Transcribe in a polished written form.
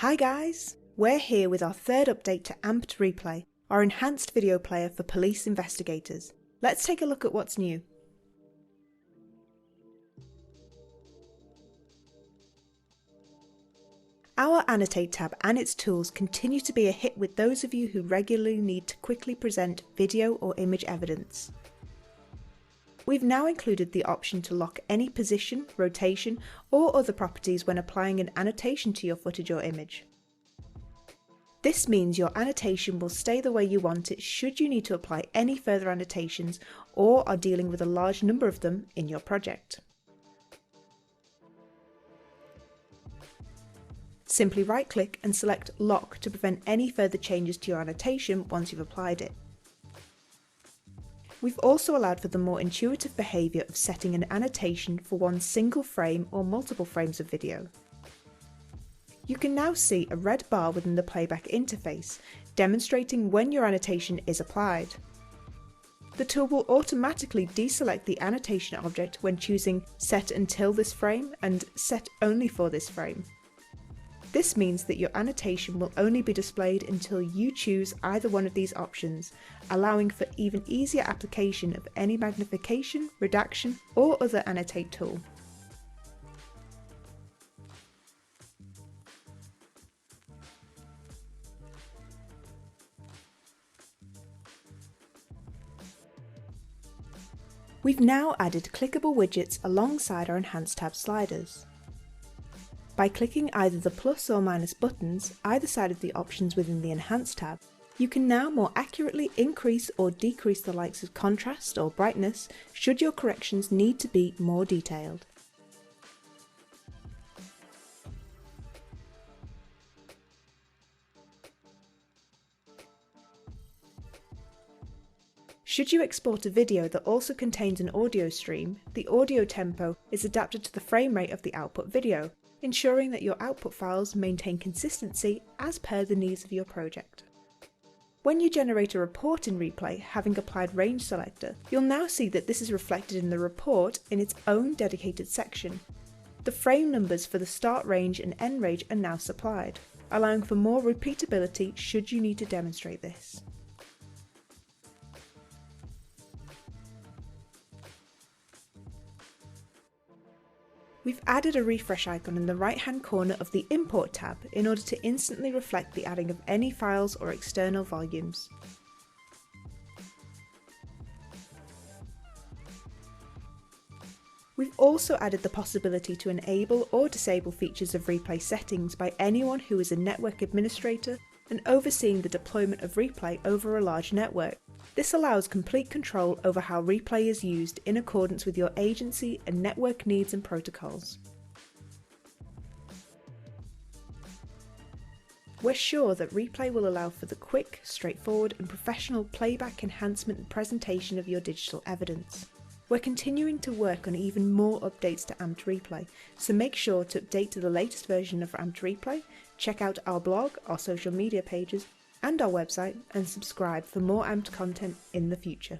Hi guys! We're here with our third update to Amped Replay, our enhanced video player for police investigators. Let's take a look at what's new. Our Annotate tab and its tools continue to be a hit with those of you who regularly need to quickly present video or image evidence. We've now included the option to lock any position, rotation, or other properties when applying an annotation to your footage or image. This means your annotation will stay the way you want it should you need to apply any further annotations or are dealing with a large number of them in your project. Simply right-click and select Lock to prevent any further changes to your annotation once you've applied it. We've also allowed for the more intuitive behaviour of setting an annotation for one single frame or multiple frames of video. You can now see a red bar within the playback interface, demonstrating when your annotation is applied. The tool will automatically deselect the annotation object when choosing Set Until this frame and Set Only for this frame. This means that your annotation will only be displayed until you choose either one of these options, allowing for even easier application of any magnification, redaction, or other Annotate tool. We've now added clickable widgets alongside our Enhanced tab sliders. By clicking either the plus or minus buttons either side of the options within the Enhanced tab, you can now more accurately increase or decrease the likes of contrast or brightness should your corrections need to be more detailed. Should you export a video that also contains an audio stream, the audio tempo is adapted to the frame rate of the output video, ensuring that your output files maintain consistency as per the needs of your project. When you generate a report in Replay having applied Range Selector, you'll now see that this is reflected in the report in its own dedicated section. The frame numbers for the start range and end range are now supplied, allowing for more repeatability should you need to demonstrate this. We've added a refresh icon in the right-hand corner of the Import tab in order to instantly reflect the adding of any files or external volumes. We've also added the possibility to enable or disable features of Replay settings by anyone who is a network administrator and overseeing the deployment of Replay over a large network. This allows complete control over how Replay is used in accordance with your agency and network needs and protocols. We're sure that Replay will allow for the quick, straightforward and professional playback, enhancement and presentation of your digital evidence. We're continuing to work on even more updates to Amped Replay, so make sure to update to the latest version of Amped Replay, check out our blog, our social media pages, and our website, and subscribe for more Amped content in the future.